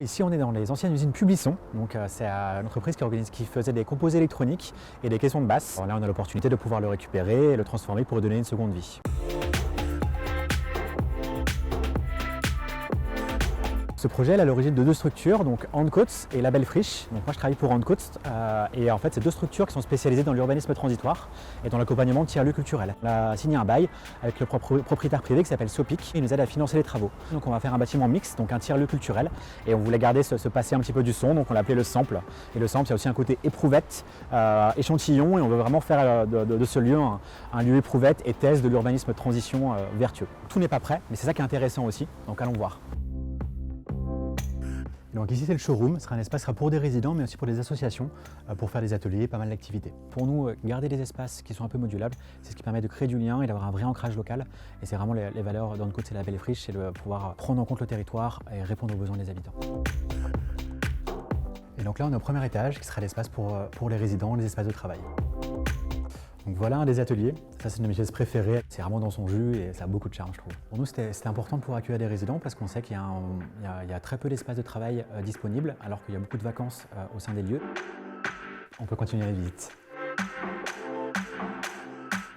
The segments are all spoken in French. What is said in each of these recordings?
Ici, on est dans les anciennes usines Publison. Donc, c'est une entreprise qui faisait des composés électroniques et des caissons de basse. Alors là, on a l'opportunité de pouvoir le récupérer et le transformer pour lui donner une seconde vie. Ce projet est à l'origine de deux structures, donc Handcoats et Label Frisch. Donc moi je travaille pour Handcoats et en fait c'est deux structures qui sont spécialisées dans l'urbanisme transitoire et dans l'accompagnement de tiers-lieux culturels. On a signé un bail avec le propriétaire privé qui s'appelle Sopic. Il nous aide à financer les travaux. Donc on va faire un bâtiment mixte, donc un tiers-lieu culturel, et on voulait garder ce passé un petit peu du son, donc on l'a appelé le sample. Et le sample, il y a aussi un côté éprouvette, échantillon, et on veut vraiment faire de ce lieu un lieu éprouvette et thèse de l'urbanisme transition vertueux. Tout n'est pas prêt, mais c'est ça qui est intéressant aussi, donc allons voir. Donc ici c'est le showroom, ce sera un espace pour des résidents mais aussi pour des associations, pour faire des ateliers, pas mal d'activités. Pour nous, garder des espaces qui sont un peu modulables, c'est ce qui permet de créer du lien et d'avoir un vrai ancrage local. Et c'est vraiment les valeurs d'Handcoats et Label Frisch, c'est de pouvoir prendre en compte le territoire et répondre aux besoins des habitants. Et donc là on est au premier étage qui sera l'espace pour les résidents, les espaces de travail. Donc voilà un des ateliers, ça c'est une de mes pièces préférées, c'est vraiment dans son jus et ça a beaucoup de charme je trouve. Pour nous c'était important de pouvoir accueillir des résidents parce qu'on sait qu'il y a très peu d'espaces de travail disponibles alors qu'il y a beaucoup de vacances au sein des lieux. On peut continuer la visite.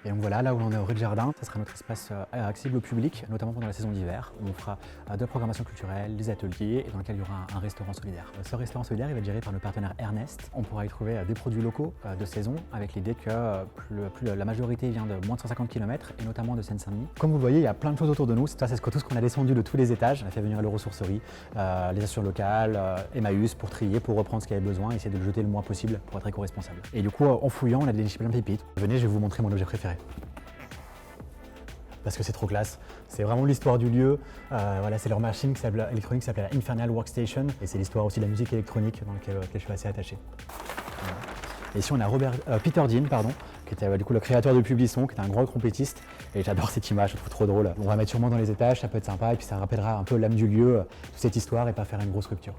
Et donc voilà, là où on est au rez-de-jardin, ça sera notre espace accessible au public, notamment pendant la saison d'hiver, où on fera de la programmation culturelle, des ateliers, et dans lequel il y aura un restaurant solidaire. Ce restaurant solidaire, il va être géré par le partenaire Ernest. On pourra y trouver des produits locaux de saison, avec l'idée que la majorité vient de moins de 150 km, et notamment de Seine-Saint-Denis. Comme vous le voyez, il y a plein de choses autour de nous. Ça, c'est tout ce qu'on a descendu de tous les étages. On a fait venir l'Euro-Sourcerie, les associations locales, Emmaüs, pour trier, pour reprendre ce qu'il y avait besoin, et essayer de le jeter le moins possible pour être éco-responsable. Et du coup, en fouillant, on a déniché plein de pépites. Venez, je vais vous montrer mon objet préféré. Parce que c'est trop classe. C'est vraiment l'histoire du lieu. Voilà, c'est leur machine électronique qui s'appelle la Infernal Workstation. Et c'est l'histoire aussi de la musique électronique dans laquelle je suis assez attaché. Voilà. Et ici on a Peter Dean, qui était du coup le créateur de Publison, qui était un grand trompettiste. Et j'adore cette image, je trouve trop drôle. On va mettre sûrement dans les étages, ça peut être sympa. Et puis ça rappellera un peu l'âme du lieu, toute cette histoire, et pas faire une grosse rupture.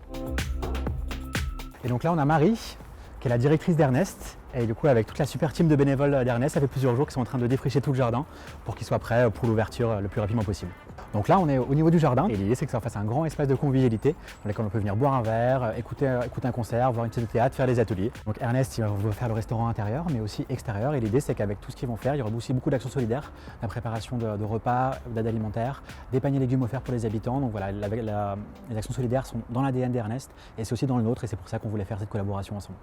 Et donc là on a Marie, qui est la directrice d'Ernest. Et du coup, avec toute la super team de bénévoles d'Ernest, ça fait plusieurs jours qu'ils sont en train de défricher tout le jardin pour qu'il soit prêt pour l'ouverture le plus rapidement possible. Donc là, on est au niveau du jardin et l'idée, c'est que ça fasse un grand espace de convivialité dans lequel on peut venir boire un verre, écouter un concert, voir une pièce de théâtre, faire des ateliers. Donc Ernest, il va faire le restaurant intérieur, mais aussi extérieur. Et l'idée, c'est qu'avec tout ce qu'ils vont faire, il y aura aussi beaucoup d'actions solidaires, la préparation de repas, d'aide alimentaire, des paniers légumes offerts pour les habitants. Donc voilà, les actions solidaires sont dans l'ADN d'Ernest et c'est aussi dans le nôtre et c'est pour ça qu'on voulait faire cette collaboration ensemble.